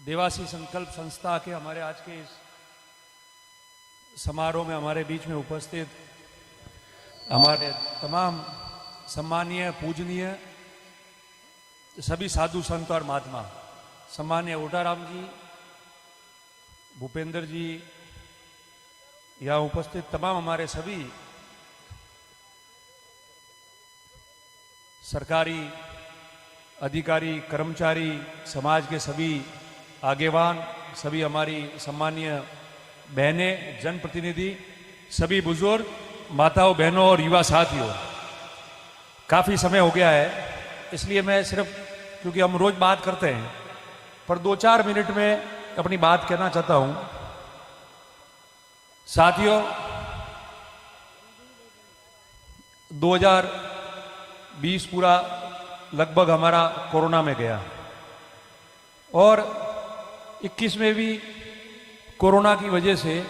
देवासी संकल्प संस्था के हमारे आज के इस समारोह में हमारे बीच में उपस्थित हमारे तमाम सम्मानीय पूजनीय सभी साधु संत और महात्मा, सम्मानीय ओटाराम जी, भूपेंद्र जी, यहाँ उपस्थित तमाम हमारे सभी सरकारी अधिकारी, कर्मचारी, समाज के सभी आगेवान, सभी हमारी सम्मानीय बहनें, जनप्रतिनिधि, सभी बुजुर्ग, माताओं, बहनों और युवा साथियों, काफ़ी समय हो गया है, इसलिए मैं सिर्फ, क्योंकि हम रोज बात करते हैं, पर 2-4 मिनट में अपनी बात कहना चाहता हूं। साथियों, 2020 पूरा लगभग हमारा कोरोना में गया और 21 में भी कोरोना की वजह से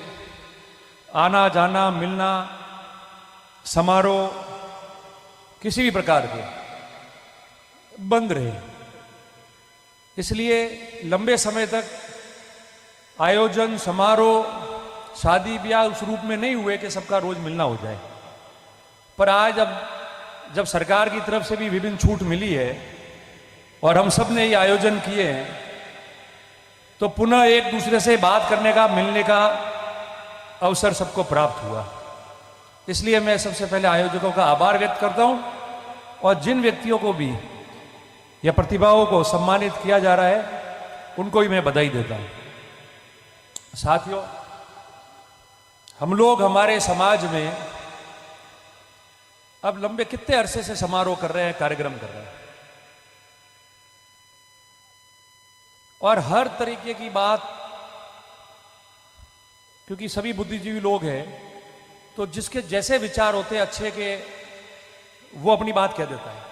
आना जाना, मिलना, समारोह किसी भी प्रकार के बंद रहे। इसलिए लंबे समय तक आयोजन, समारोह, शादी ब्याह उस रूप में नहीं हुए कि सबका रोज मिलना हो जाए। पर आज अब जब सरकार की तरफ से भी विभिन्न छूट मिली है और हम सब ने ये आयोजन किए हैं, तो पुनः एक दूसरे से बात करने का, मिलने का अवसर सबको प्राप्त हुआ। इसलिए मैं सबसे पहले आयोजकों का आभार व्यक्त करता हूं और जिन व्यक्तियों को भी या प्रतिभाओं को सम्मानित किया जा रहा है उनको भी मैं बधाई देता हूं। साथियों, हम लोग हमारे समाज में अब लंबे कितने अरसे से समारोह कर रहे हैं, कार्यक्रम कर रहे हैं और हर तरीके की बात, क्योंकि सभी बुद्धिजीवी लोग हैं, तो जिसके जैसे विचार होते हैं अच्छे के, वो अपनी बात कह देता है।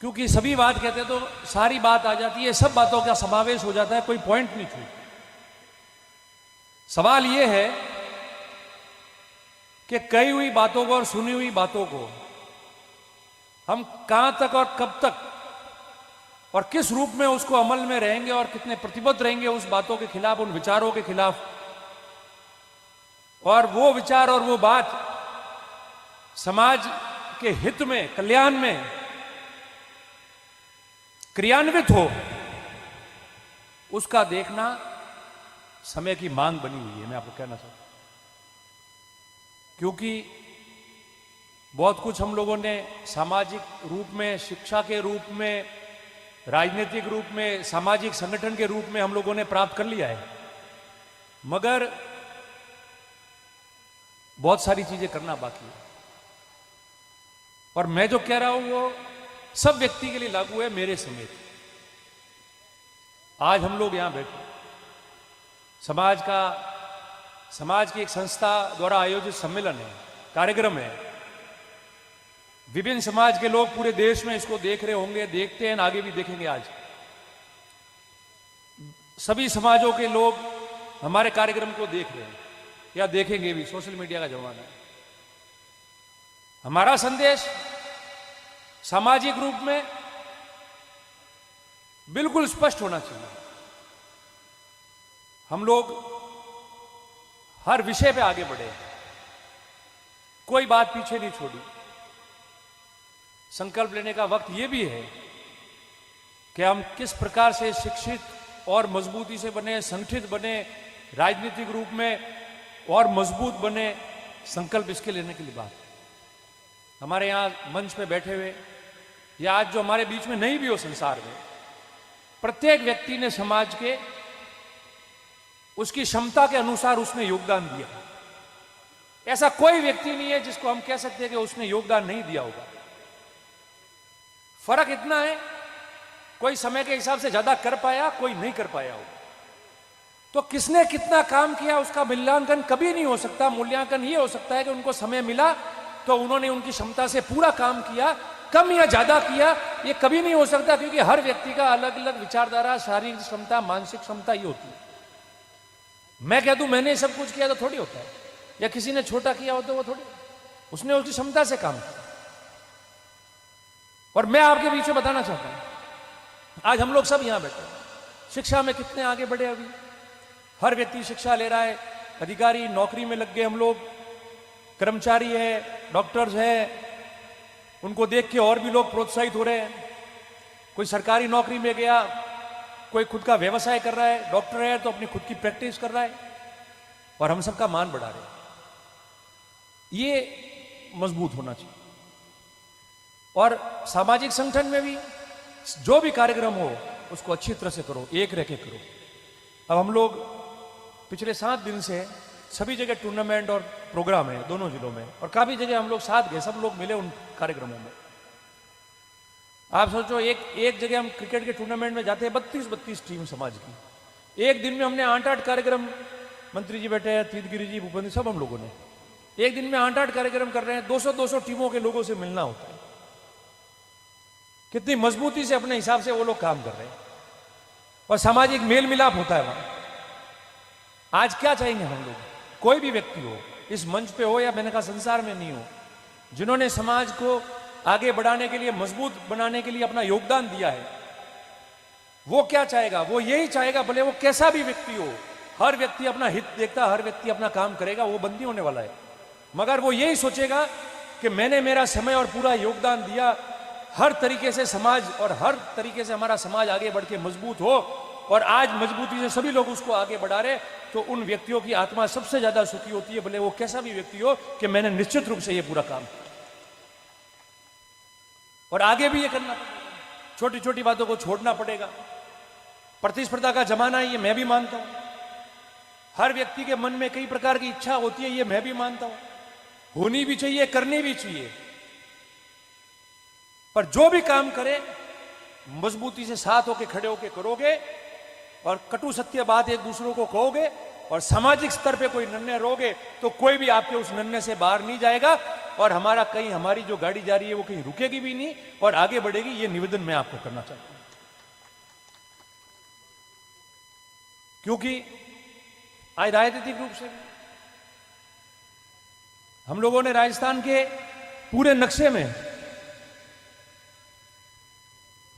क्योंकि सभी बात कहते हैं तो सारी बात आ जाती है, सब बातों का समावेश हो जाता है, कोई पॉइंट नहीं छूटता। सवाल यह है कि कही हुई बातों को और सुनी हुई बातों को हम कहां तक और कब तक और किस रूप में उसको अमल में रहेंगे और कितने प्रतिबद्ध रहेंगे उस बातों के खिलाफ, उन विचारों के खिलाफ, और वो विचार और वो बात समाज के हित में, कल्याण में क्रियान्वित हो, उसका देखना समय की मांग बनी हुई है। मैं आपको कहना चाहता हूं, क्योंकि बहुत कुछ हम लोगों ने सामाजिक रूप में, शिक्षा के रूप में, राजनीतिक रूप में, सामाजिक संगठन के रूप में हम लोगों ने प्राप्त कर लिया है, मगर बहुत सारी चीजें करना बाकी है। और मैं जो कह रहा हूं वो सब व्यक्ति के लिए लागू है, मेरे समेत। आज हम लोग यहां बैठे, समाज की एक संस्था द्वारा आयोजित सम्मेलन है, कार्यक्रम है। विभिन्न समाज के लोग पूरे देश में इसको देख रहे होंगे, देखते हैं, आगे भी देखेंगे। आज सभी समाजों के लोग हमारे कार्यक्रम को देख रहे हैं या देखेंगे भी, सोशल मीडिया का जमाना है। हमारा संदेश सामाजिक रूप में बिल्कुल स्पष्ट होना चाहिए। हम लोग हर विषय पे आगे बढ़े, कोई बात पीछे नहीं छोड़ी। संकल्प लेने का वक्त यह भी है कि हम किस प्रकार से शिक्षित और मजबूती से बने, संगठित बने, राजनीतिक रूप में और मजबूत बने। संकल्प इसके लेने के लिए बात हमारे यहां मंच पे बैठे हुए या आज जो हमारे बीच में नहीं भी हो संसार में, प्रत्येक व्यक्ति ने समाज के उसकी क्षमता के अनुसार उसने योगदान दिया। ऐसा कोई व्यक्ति नहीं है जिसको हम कह सकते हैं कि उसने योगदान नहीं दिया होगा। फर्क इतना है, कोई समय के हिसाब से ज्यादा कर पाया, कोई नहीं कर पाया होगा। तो किसने कितना काम किया उसका मूल्यांकन कभी नहीं हो सकता। मूल्यांकन ये हो सकता है कि उनको समय मिला तो उन्होंने उनकी क्षमता से पूरा काम किया, कम या ज्यादा किया ये कभी नहीं हो सकता, क्योंकि हर व्यक्ति का अलग अलग विचारधारा, शारीरिक क्षमता, मानसिक क्षमता ये होती है। मैं कह दूं मैंने सब कुछ किया तो थोड़ी होता है, या किसी ने छोटा किया हो तो वो थोड़ी, उसने उसकी क्षमता से काम किया। और मैं आपके बीच में बताना चाहता हूं, आज हम लोग सब यहां बैठे हैं, शिक्षा में कितने आगे बढ़े अभी, हर व्यक्ति शिक्षा ले रहा है, अधिकारी नौकरी में लग गए, हम लोग कर्मचारी है, डॉक्टर्स है, उनको देख के और भी लोग प्रोत्साहित हो रहे हैं। कोई सरकारी नौकरी में गया, कोई खुद का व्यवसाय कर रहा है, डॉक्टर है तो अपनी खुद की प्रैक्टिस कर रहा है, और हम सबका मान बढ़ा रहे हैं। ये मजबूत होना चाहिए। और सामाजिक संगठन में भी जो भी कार्यक्रम हो उसको अच्छी तरह से करो, एक रह के करो। अब हम लोग पिछले 7 दिन से सभी जगह टूर्नामेंट और प्रोग्राम है दोनों जिलों में, और काफी जगह हम लोग साथ गए, सब लोग मिले उन कार्यक्रमों में। आप सोचो, एक जगह हम क्रिकेट के टूर्नामेंट में जाते हैं, 32 टीम समाज की। एक दिन में हमने 8 कार्यक्रम, मंत्री जी बैठे हैं, तीर्थगिरी जी, भूपेंद्र, सब हम लोगों ने एक दिन में 8 कार्यक्रम कर रहे हैं। 200 टीमों के लोगों से मिलना होता है। कितनी मजबूती से अपने हिसाब से वो लोग काम कर रहे हैं, और सामाजिक मेल मिलाप होता है वहां। आज क्या चाहेंगे हम लोग, कोई भी व्यक्ति हो, इस मंच पे हो या मैंने कहा संसार में नहीं हो, जिन्होंने समाज को आगे बढ़ाने के लिए, मजबूत बनाने के लिए अपना योगदान दिया है, वो क्या चाहेगा? वो यही चाहेगा, भले वो कैसा भी व्यक्ति हो, हर व्यक्ति अपना हित देखता, हर व्यक्ति अपना काम करेगा, वो बंदी होने वाला है। मगर वो यही सोचेगा कि मैंने मेरा समय और पूरा योगदान दिया, हर तरीके से समाज और हर तरीके से हमारा समाज आगे बढ़ के मजबूत हो, और आज मजबूती से सभी लोग उसको आगे बढ़ा रहे, तो उन व्यक्तियों की आत्मा सबसे ज्यादा सुखी होती है, भले वो कैसा भी व्यक्ति हो, कि मैंने निश्चित रूप से ये पूरा काम किया। और आगे भी ये करना पड़ेगा, छोटी छोटी बातों को छोड़ना पड़ेगा। प्रतिस्पर्धा का जमाना है, ये मैं भी मानता हूं। हर व्यक्ति के मन में कई प्रकार की इच्छा होती है, ये मैं भी मानता हूं, होनी भी चाहिए, करनी भी चाहिए। पर जो भी काम करे, मजबूती से साथ होके खड़े होके करोगे, और कटु सत्य बात एक दूसरों को कहोगे, और सामाजिक स्तर पे कोई निर्णय लोगे, तो कोई भी आपके उस निर्णय से बाहर नहीं जाएगा, और हमारी जो गाड़ी जा रही है वो कहीं रुकेगी भी नहीं और आगे बढ़ेगी। ये निवेदन मैं आपको करना चाहता हूं, क्योंकि आज राजनीतिक रूप से हम लोगों ने राजस्थान के पूरे नक्शे में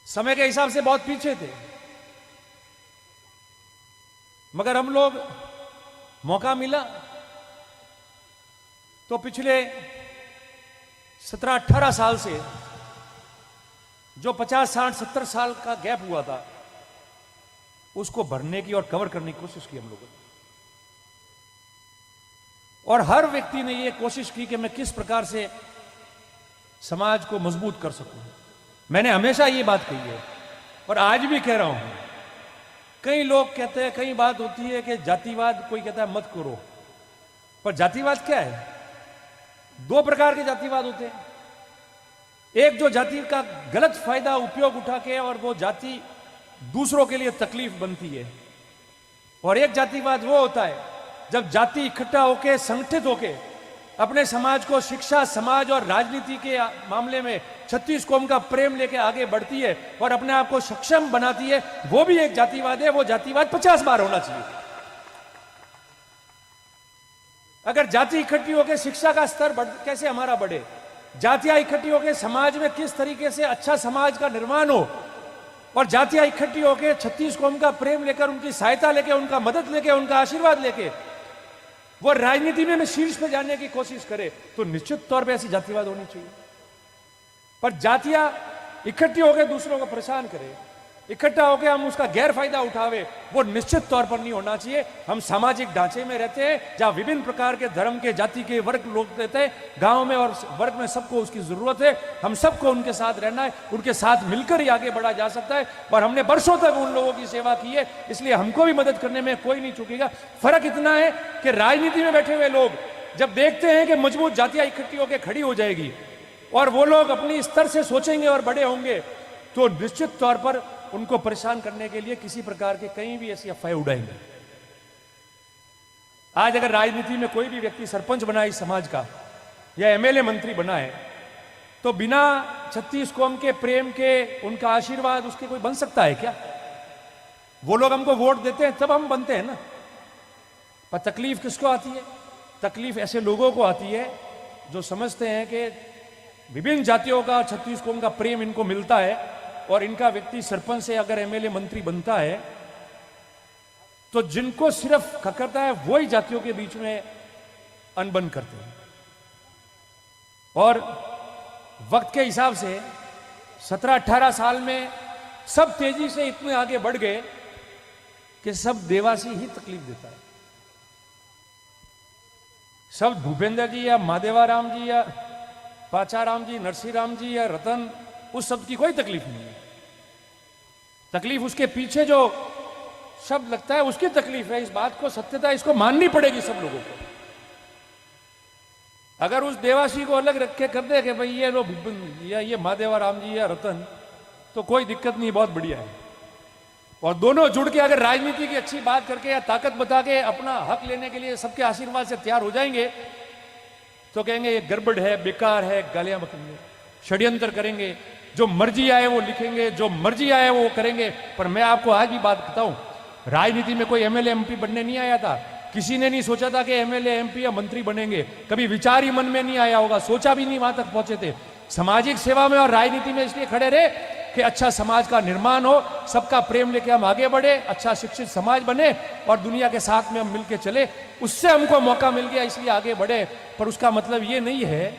समय के हिसाब से बहुत पीछे थे, मगर हम लोग मौका मिला तो पिछले 17-18 साल से जो 50, 60, 70 साल का गैप हुआ था, उसको भरने की और कवर करने की कोशिश की हम लोगों ने। और हर व्यक्ति ने यह कोशिश की कि मैं किस प्रकार से समाज को मजबूत कर सकूं। मैंने हमेशा ये बात कही है और आज भी कह रहा हूं। कई लोग कहते हैं, कई बात होती है कि जातिवाद, कोई कहता है मत करो, पर जातिवाद क्या है? 2 प्रकार के जातिवाद होते हैं। एक जो जाति का गलत फायदा उपयोग उठा के और वो जाति दूसरों के लिए तकलीफ बनती है, और एक जातिवाद वो होता है जब जाति इकट्ठा होके, संगठित होके अपने समाज को शिक्षा, समाज और राजनीति के मामले में 36 कौम का प्रेम लेके आगे बढ़ती है और अपने आप को सक्षम बनाती है। वो भी एक जातिवाद है। वो जातिवाद 50 बार होना चाहिए। अगर जाति इकट्ठी होकर शिक्षा का स्तर कैसे हमारा बढ़े, जातियां इकट्ठी होकर समाज में किस तरीके से अच्छा समाज का निर्माण हो, और जातियां इकट्ठी होकर 36 कौम का प्रेम लेकर, उनकी सहायता लेके, उनका मदद लेके, उनका आशीर्वाद लेके वो राजनीति में शीर्ष पे जाने की कोशिश करे, तो निश्चित तौर पे ऐसी जातिवाद होनी चाहिए। पर जातियां इकट्ठी होकर दूसरों को परेशान करे, इकट्ठा होकर हम उसका गैर फायदा उठावे, वो निश्चित तौर पर नहीं होना चाहिए। हम सामाजिक ढांचे में रहते हैं जहां विभिन्न प्रकार के धर्म के, जाति के, वर्ग लोग रहते हैं। गांव में और वर्ग में सबको उसकी जरूरत है। हम सबको उनके साथ रहना है, उनके साथ मिलकर ही आगे बढ़ा जा सकता है। और हमने बरसों तक उन लोगों की सेवा की है, इसलिए हमको भी मदद करने में कोई नहीं चूकेगा। फर्क इतना है कि राजनीति में बैठे हुए लोग जब देखते हैं कि मजबूत जातियां इकट्ठी होकर खड़ी हो जाएगी और वो लोग अपनी स्तर से सोचेंगे और बड़े होंगे, तो निश्चित तौर पर उनको परेशान करने के लिए किसी प्रकार के कहीं भी ऐसी अफवाहें उड़ाएंगे। आज अगर राजनीति में कोई भी व्यक्ति सरपंच बना इस समाज का या एमएलए मंत्री बना है, तो बिना 36 कौम के प्रेम के, उनका आशीर्वाद उसके कोई बन सकता है क्या? वो लोग हमको वोट देते हैं तब हम बनते हैं ना। पर तकलीफ किसको आती है? तकलीफ ऐसे लोगों को आती है जो समझते हैं कि विभिन्न जातियों का, 36 कौम का प्रेम इनको मिलता है, और इनका व्यक्ति सरपंच से अगर एमएलए मंत्री बनता है तो जिनको सिर्फ खकरता है वही जातियों के बीच में अनबन करते हैं। और वक्त के हिसाब से 17-18 साल में सब तेजी से इतने आगे बढ़ गए कि सब देवासी ही तकलीफ देता है। सब भूपेंद्र जी या माधेवाराम जी या पाचाराम जी, नरसिंहराम जी या रतन, उस शब्द की कोई तकलीफ नहीं है। तकलीफ उसके पीछे जो शब्द लगता है उसकी तकलीफ है। इस बात को, सत्यता इसको माननी पड़ेगी सब लोगों को। अगर उस देवासी को अलग रख के कर दे कि भाई ये लो या ये माधेवाराम जी या रतन, तो कोई दिक्कत नहीं, बहुत बढ़िया है। और दोनों जुड़ के अगर राजनीति की अच्छी बात करके या ताकत बता के अपना हक लेने के लिए सबके आशीर्वाद से तैयार हो जाएंगे तो कहेंगे ये गड़बड़ है, बेकार है, गालियां बकेंगे, षड्यंत्र करेंगे, जो मर्जी आए वो लिखेंगे, जो मर्जी आए वो करेंगे। पर मैं आपको आज भी बात बताऊं, राजनीति में कोई एमएलए एमपी बनने नहीं आया था। किसी ने नहीं सोचा था कि एमएलए एमपी या मंत्री बनेंगे। कभी विचार ही मन में नहीं आया होगा, सोचा भी नहीं, वहां तक पहुंचे थे। सामाजिक सेवा में और राजनीति में इसलिए खड़े रहे कि अच्छा समाज का निर्माण हो, सबका प्रेम लेके हम आगे बढ़े, अच्छा शिक्षित समाज बने और दुनिया के साथ में हम मिलके चले। उससे हमको मौका मिल गया, इसलिए आगे बढ़े। पर उसका मतलब ये नहीं है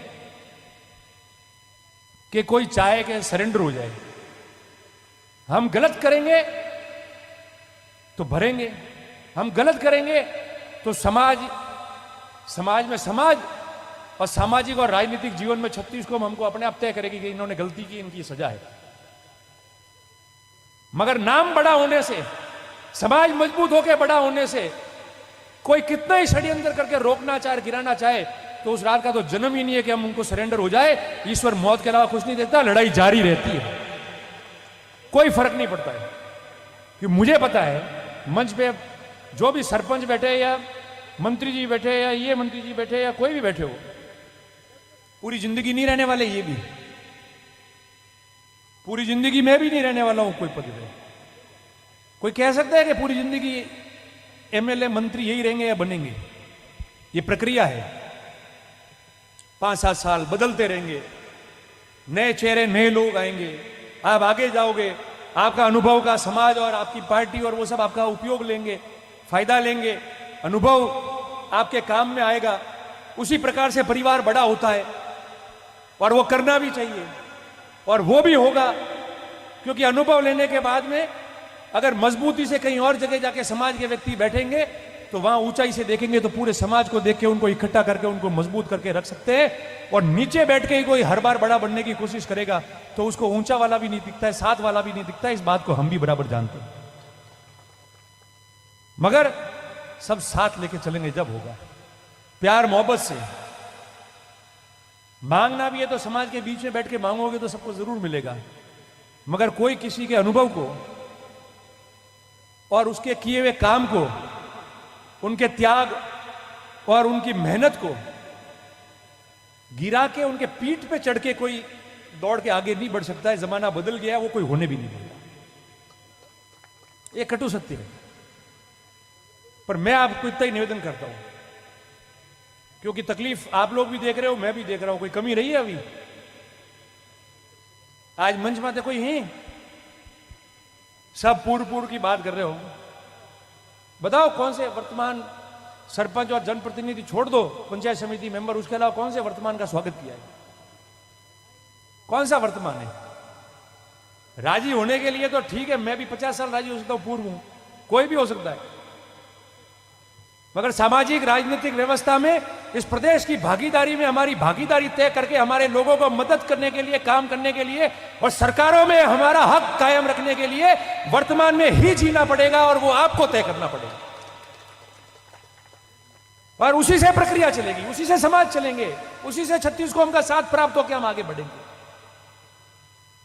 कि कोई चाहे कि सरेंडर हो जाए। हम गलत करेंगे तो भरेंगे, हम गलत करेंगे तो समाज में समाज और सामाजिक और राजनीतिक जीवन में 36 को हमको अपने आप तय करेगी कि इन्होंने गलती की, इनकी सजा है। मगर नाम बड़ा होने से, समाज मजबूत होकर बड़ा होने से कोई कितना ही षड्यंत्र करके रोकना चाहे, गिराना चाहे, तो उस रात का तो जन्म ही नहीं है कि हम उनको सरेंडर हो जाए। ईश्वर मौत के अलावा कुछ नहीं देखता, लड़ाई जारी रहती है, कोई फर्क नहीं पड़ता है। कि मुझे पता है मंच पे जो भी सरपंच बैठे या मंत्री जी बैठे या ये मंत्री जी बैठे या कोई भी बैठे हो, पूरी जिंदगी नहीं रहने वाले। ये भी पूरी जिंदगी मैं भी नहीं रहने वाला हूं कोई पद पे। कोई कह सकता है कि पूरी जिंदगी एमएलए मंत्री यही रहेंगे या बनेंगे? ये प्रक्रिया है। 5-7 साल बदलते रहेंगे, नए चेहरे, नए लोग आएंगे, आप आगे जाओगे, आपका अनुभव का समाज और आपकी पार्टी और वो सब आपका उपयोग लेंगे, फायदा लेंगे, अनुभव आपके काम में आएगा। उसी प्रकार से परिवार बड़ा होता है और वो करना भी चाहिए और वो भी होगा, क्योंकि अनुभव लेने के बाद में अगर मजबूती से कहीं और जगह जाके समाज के व्यक्ति बैठेंगे तो वहां ऊंचाई से देखेंगे तो पूरे समाज को देख के उनको इकट्ठा करके उनको मजबूत करके रख सकते हैं। और नीचे बैठ के ही कोई हर बार बड़ा बनने की कोशिश करेगा तो उसको ऊंचा वाला भी नहीं दिखता है, साथ वाला भी नहीं दिखता है। इस बात को हम भी बराबर जानते हैं। मगर सब साथ लेके चलेंगे जब होगा, प्यार मोहब्बत से। मांगना भी है तो समाज के बीच में बैठ के मांगोगे तो सबको जरूर मिलेगा। मगर कोई किसी के अनुभव को और उसके किए हुए काम को, उनके त्याग और उनकी मेहनत को गिरा के उनके पीठ पे चढ़ के कोई दौड़ के आगे नहीं बढ़ सकता है। जमाना बदल गया, वो कोई होने भी नहीं देगा। ये कटु सत्य है। पर मैं आपको इतना ही निवेदन करता हूं, क्योंकि तकलीफ आप लोग भी देख रहे हो, मैं भी देख रहा हूं। कोई कमी रही है अभी? आज मंच में तो कोई है? सब पूर्व की बात कर रहे हो। बताओ कौन से वर्तमान सरपंच और जनप्रतिनिधि छोड़ दो, पंचायत समिति मेंबर, उसके अलावा कौन से वर्तमान का स्वागत किया है? कौन सा वर्तमान है? राजी होने के लिए तो ठीक है, मैं भी 50 साल राजी हो सकता हूं, पूर्व हूं, कोई भी हो सकता है। मगर सामाजिक राजनीतिक व्यवस्था में इस प्रदेश की भागीदारी में हमारी भागीदारी तय करके हमारे लोगों को मदद करने के लिए, काम करने के लिए और सरकारों में हमारा हक कायम रखने के लिए वर्तमान में ही जीना पड़ेगा और वो आपको तय करना पड़ेगा। और उसी से प्रक्रिया चलेगी, उसी से समाज चलेंगे, उसी से 36 को हमका साथ प्राप्त होकर हम आगे बढ़ेंगे।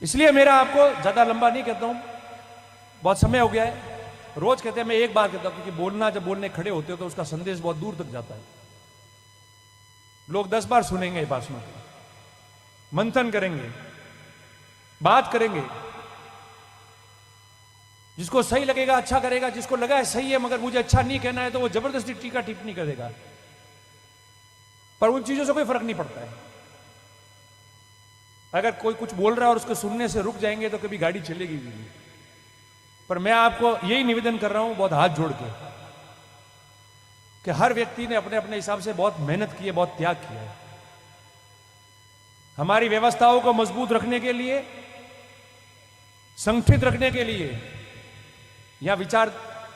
इसलिए मेरा आपको ज्यादा लंबा नहीं कहता हूं, बहुत समय हो गया है। रोज कहते हैं, मैं एक बार कहता हूं, क्योंकि बोलना जब बोलने खड़े होते हो तो उसका संदेश बहुत दूर तक जाता है। लोग 10 बार सुनेंगे ये भाषण को, मंथन करेंगे, बात करेंगे, जिसको सही लगेगा अच्छा करेगा, जिसको लगा है सही है मगर मुझे अच्छा नहीं कहना है तो वो जबरदस्ती टीका टिप्पणी करेगा। पर उन चीजों से कोई फर्क नहीं पड़ता है। अगर कोई कुछ बोल रहा है और उसको सुनने से रुक जाएंगे तो कभी गाड़ी चलेगी भी नहीं। पर मैं आपको यही निवेदन कर रहा हूं बहुत हाथ जोड़ के, कि हर व्यक्ति ने अपने अपने हिसाब से बहुत मेहनत की है, बहुत त्याग किया है। हमारी व्यवस्थाओं को मजबूत रखने के लिए, संगठित रखने के लिए यहां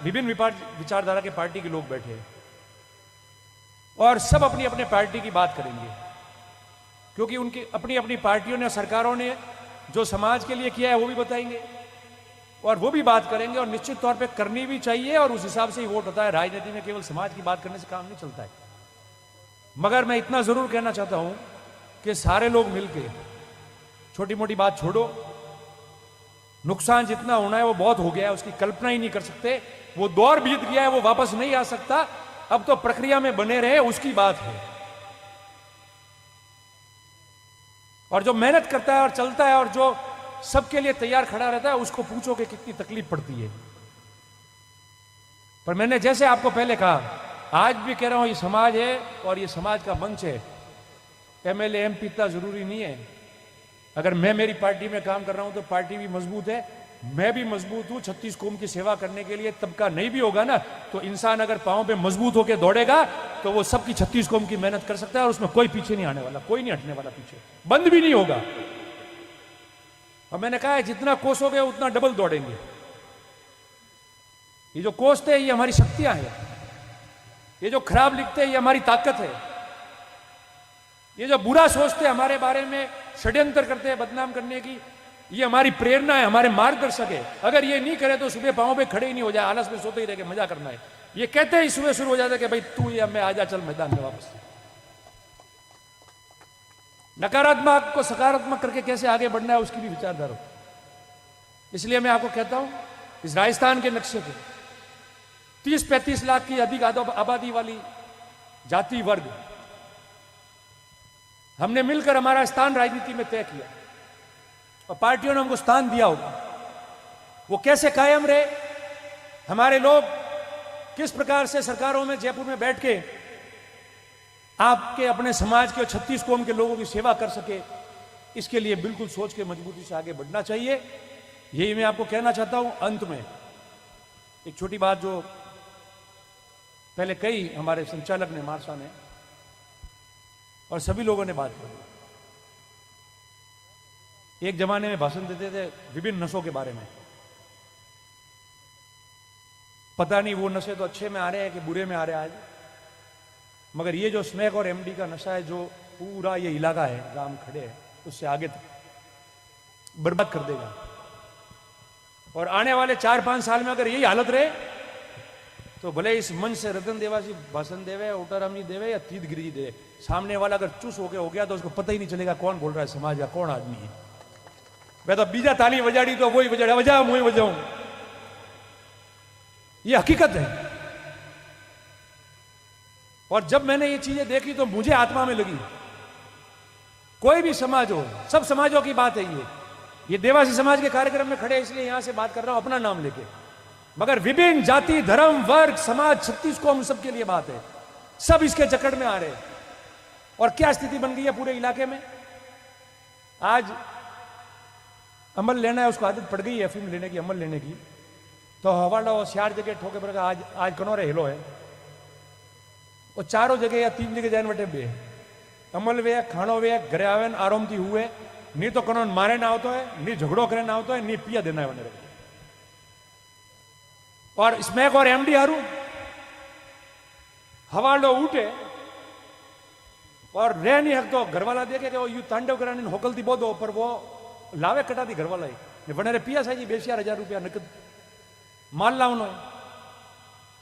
विभिन्न विचारधारा के पार्टी के लोग बैठे हैं और सब अपनी अपनी पार्टी की बात करेंगे, क्योंकि उनकी अपनी अपनी पार्टियों ने, सरकारों ने जो समाज के लिए किया है वो भी बताएंगे और वो भी बात करेंगे और निश्चित तौर पे करनी भी चाहिए और उस हिसाब से ही वोट होता है। राजनीति में केवल समाज की बात करने से काम नहीं चलता है। मगर मैं इतना जरूर कहना चाहता हूं कि सारे लोग मिलके छोटी मोटी बात छोड़ो, नुकसान जितना होना है वो बहुत हो गया है, उसकी कल्पना ही नहीं कर सकते। वो दौर बीत गया है, वो वापस नहीं आ सकता। अब तो प्रक्रिया में बने रहे, उसकी बात है। और जो मेहनत करता है और चलता है और जो सबके लिए तैयार खड़ा रहता है, उसको पूछो कि कितनी तकलीफ पड़ती है। पर मैंने जैसे आपको पहले कहा, आज भी कह रहा हूं, ये समाज है और ये समाज का मंच है। एमएलए एमपी इतना जरूरी नहीं है। अगर मैं मेरी पार्टी में काम कर रहा हूं तो पार्टी भी मजबूत है, मैं भी मजबूत हूं 36 कौम की सेवा करने के लिए। तबका नहीं भी होगा ना, तो इंसान अगर पांव पे मजबूत होकर दौड़ेगा तो वो सबकी 36 कौम की मेहनत कर सकता है और उसमें कोई पीछे नहीं आने वाला, कोई नहीं हटने वाला पीछे, बंद भी नहीं होगा। और मैंने कहा है, जितना कोसोगे उतना डबल दौड़ेंगे। ये जो कोसते हैं ये हमारी शक्तियां हैं, ये जो खराब लिखते हैं ये हमारी ताकत है, ये जो बुरा सोचते हैं हमारे बारे में, षड्यंत्र करते हैं बदनाम करने की, ये हमारी प्रेरणा है, हमारे मार्गदर्शक है। अगर ये नहीं करे तो सुबह पांव पे खड़े ही नहीं हो जाए, आलस में सोते ही रह के मजा करना है। ये कहते ही सुबह शुरू हो जाता है कि भाई तू या मैं, आजा चल मैदान में वापस। नकारात्मक को सकारात्मक करके कैसे आगे बढ़ना है उसकी भी विचारधारा। इसलिए मैं आपको कहता हूं, इस राजस्थान के नक्शे पे 30-35 लाख की अधिक आबादी वाली जाति वर्ग, हमने मिलकर हमारा स्थान राजनीति में तय किया और पार्टियों ने हमको स्थान दिया होगा। वो कैसे कायम रहे, हमारे लोग किस प्रकार से सरकारों में, जयपुर में बैठ के आपके अपने समाज के और 36 कौम के लोगों की सेवा कर सके, इसके लिए बिल्कुल सोच के मजबूती से आगे बढ़ना चाहिए। यही मैं आपको कहना चाहता हूं। अंत में एक छोटी बात जो पहले कई हमारे संचालक ने, मार्शा ने और सभी लोगों ने बात की। एक जमाने में भाषण देते थे विभिन्न नशों के बारे में। पता नहीं वो नशे तो अच्छे में आ रहे हैं कि बुरे में आ रहे हैं आज, मगर ये जो स्मैक और एमडी का नशा है, जो पूरा ये इलाका है जहां हम खड़े हैं, उससे आगे तक बर्बाद कर देगा। और आने वाले 4-5 साल में अगर यही हालत रहे तो भले इस मंच से रतन देवासी भाषण देवे, ओटाराम जी देवे या तीत गिरी जी देवे, सामने वाला अगर चुस होके हो गया तो उसको पता ही नहीं चलेगा कौन बोल रहा है, समाज का कौन आदमी है। मैं तो बीजा ताली बजाड़ी तो वही बजाड़ा, बजा मुझे बजाऊं, ये हकीकत है। और जब मैंने ये चीजें देखी तो मुझे आत्मा में लगी, कोई भी समाज हो, सब समाजों की बात है। ये देवासी समाज के कार्यक्रम में खड़े इसलिए यहां से बात कर रहा हूं अपना नाम लेके, मगर विभिन्न जाति, धर्म, वर्ग, समाज, 36 कौम, सबके लिए बात है। सब इसके जकड़ में आ रहे हैं। और क्या स्थिति बन गई है पूरे इलाके में। आज अमल लेना है, उसको आदत पड़ गई है अफीम लेने की, अमल लेने की, तो हवाला और 4 जगह ठोके पर आज कनौरे हिलो है, वो 4 जगह या 3 जगह जान वटे बे अमल वे, खाणो वे, घरे आवे आराम थी हुए, नहीं तो कनौन मारे ना होतो है, नहीं झगड़ो करे ना होतो है, नहीं पिया देना है वने। और स्मैक और एमडी हारू हवालो उठे और रह नहीं हकतो, घरवाला देखे कि वो यू तांडव कराने होकलती बोधो, पर वो लावे कटाती घरवाला ही वने पिया साजी 20,000 रुपया नकद माल लावनो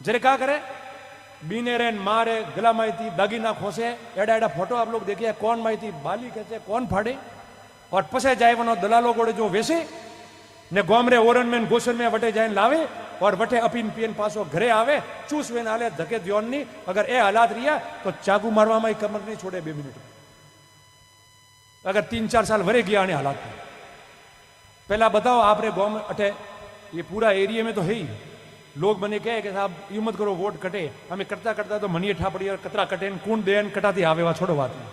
जरे क्या करे, बीने रेन मारे, गला माहिती, दागीना खोसे, एडा एडा फोटो आप लोग देखिए, कौन माहिती बाली कहते कौन फाड़े, और पसे जाए वनो दलालो गोड़े जो वेसे ने गोमरे ओरन में गोसन में वटे जाए लावे और वटे अपीन पियन पासो घरे आवे, चूस वे नाले धके द्योन नहीं। अगर ए हालात रिया तो चाकू मारवा में कमर नहीं छोड़े 2 मिनट। अगर 3-4 साल वरे गया आने हालात में। पहला बताओ आपने गांव में अटे ये पूरा एरिया में तो है ही, लोग बने कहे कि साहब यू मत करो वोट कटे, हमें करता करता तो मनिए ठा पड़ी और कतरा कटे कूण देन कटाती आवे वा छोड़ो बात में।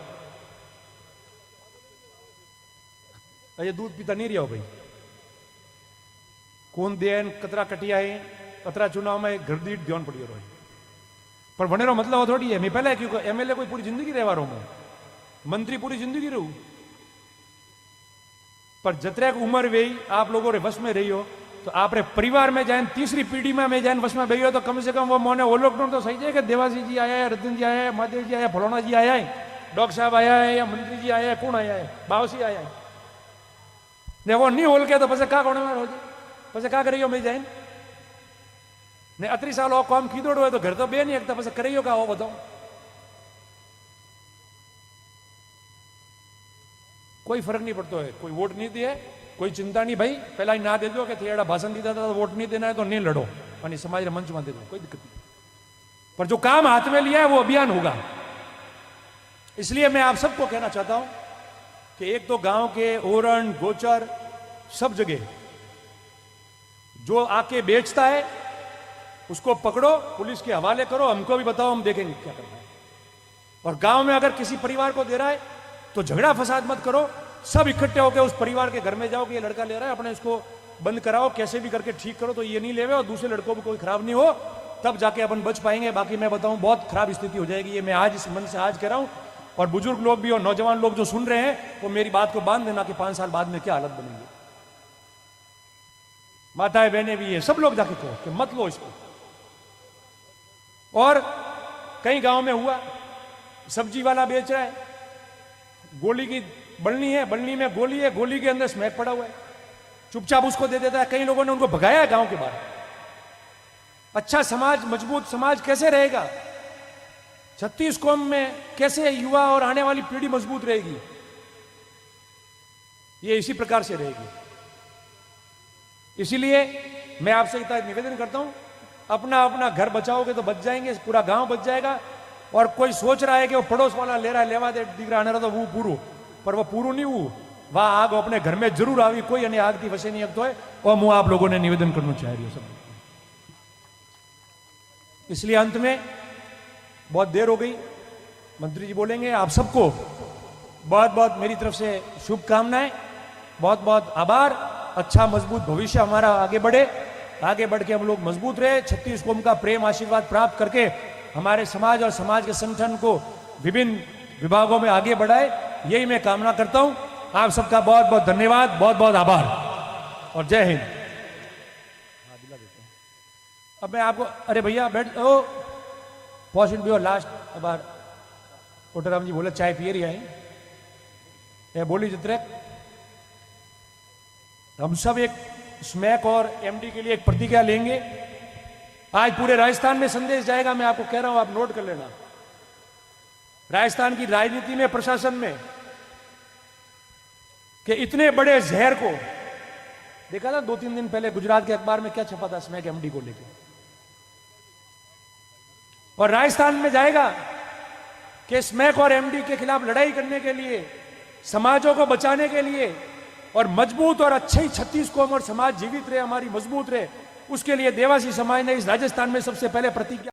अजय दूध पीता नहीं रहा हो भाई, कौन देन कतरा कटिया है, कतरा चुनाव में गर्दी ध्यान पड़ी रही। पर वनेरो मतलब थोड़ी है मैं पहले क्यों एमएलए कोई पूरी जिंदगी रहवा रहा हूं, मंत्री पूरी जिंदगी रहूं, पर जतरे उम्र वेई आप लोगों रे वश में रही हो तो आप रे परिवार में जाए तीसरी पीढ़ी में मैं जाए वश में बही हो तो कम से कम वो मोने वो लोग तो सही है कि देवासी जी आया है, रतन जी आया है, महादेव जी आया है, फलोना जी आया है, डॉक्टर साहब आया है या मंत्री जी आया है, कौन आया है, बावसी आया है ने वो नहीं होल के तो पसे का कोने में हो जाए पसे का करियो मैं जाए ने अतरी साल वो काम कीधोड़ो है तो घर तो बे नहीं एकता पसे करियो का हो बताओ। कोई फर्क नहीं पड़ता है, कोई वोट नहीं दिए कोई चिंता नहीं भाई, पहला ही ना दे दो कि थेड़ा भाषण दीदा था तो वोट नहीं देना है तो नहीं लड़ो और समाज के मंच में दे दो, कोई दिक्कत नहीं, पर जो काम हाथ में लिया है वो अभियान होगा। इसलिए मैं आप सबको कहना चाहता हूं कि एक तो गांव के ओरण गोचर सब जगह जो आके बेचता है उसको पकड़ो, पुलिस के हवाले करो, हमको भी बताओ, हम देखेंगे क्या करना है। और गांव में अगर किसी परिवार को दे रहा है तो झगड़ा फसाद मत करो, सब इकट्ठे होकर उस परिवार के घर में जाओ कि ये लड़का ले रहा है, अपने इसको बंद कराओ, कैसे भी करके ठीक करो तो ये नहीं लेवे और दूसरे लड़कों को कोई खराब नहीं हो, तब जाके अपन बच पाएंगे। बाकी मैं बताऊं बहुत खराब स्थिति हो जाएगी। ये मैं आज इस मन से आज कह रहा हूं, और बुजुर्ग लोग भी और नौजवान लोग जो सुन रहे हैं वो मेरी बात को बांध देना कि 5 साल बाद में क्या हालत बनेगी। माताएं बहनें भी है, सब लोग जाके कहो कि मत लो इसको। और कई गांव में हुआ सब्जी वाला बेच रहा है, गोली की बलनी है, बलनी में गोली है, गोली के अंदर स्मैक पड़ा हुआ है, चुपचाप उसको दे देता है। कई लोगों ने उनको भगाया है गांव के बाहर। अच्छा समाज, मजबूत समाज कैसे रहेगा? छत्तीस कौम में कैसे युवा और आने वाली पीढ़ी मजबूत रहेगी? ये इसी प्रकार से रहेगी। इसीलिए मैं आपसे इतना निवेदन करता हूं, अपना अपना घर बचाओगे तो बच जाएंगे, पूरा गांव बच जाएगा। और कोई सोच रहा है कि वो पड़ोस वाला ले रहा है, लेवा दे दिख रहा है तो वो पूरू, पर वो पूरू नहीं हुआ, वह आग अपने घर में जरूर आई, कोई अन्य आग की वशे नहीं अब तो है। और मुंह आप लोगों ने निवेदन करना चाहिए सब। इसलिए अंत में बहुत देर हो गई, मंत्री जी बोलेंगे। आप सबको बहुत बहुत मेरी तरफ से शुभकामनाएं, बहुत बहुत आभार। अच्छा मजबूत भविष्य हमारा आगे बढ़े, आगे बढ़ के हम लोग मजबूत रहे, 36 कौम का प्रेम आशीर्वाद प्राप्त करके हमारे समाज और समाज के संगठन को विभिन्न विभागों में आगे बढ़ाए, यही मैं कामना करता हूं। आप सबका बहुत बहुत धन्यवाद, बहुत बहुत आभार और जय हिंद। अब मैं आपको, अरे भैया बैठ ओ पॉइंट भी हो लास्ट बार कोटराम जी बोले चाय पिए रही आई बोली जितरे हम सब एक स्मैक और एमडी के लिए एक प्रतिज्ञा लेंगे। आज पूरे राजस्थान में संदेश जाएगा, मैं आपको कह रहा हूं, आप नोट कर लेना। राजस्थान की राजनीति में, प्रशासन में कि इतने बड़े जहर को देखा था 2-3 दिन पहले गुजरात के अखबार में क्या छपा था स्मैक एमडी को लेकर। और राजस्थान में जाएगा कि स्मैक और एमडी के खिलाफ लड़ाई करने के लिए, समाजों को बचाने के लिए और मजबूत और अच्छे ही 36 कौम और समाज जीवित रहे, हमारी मजबूत रहे, उसके लिए देवासी समाज ने इस राजस्थान में सबसे पहले प्रतिज्ञा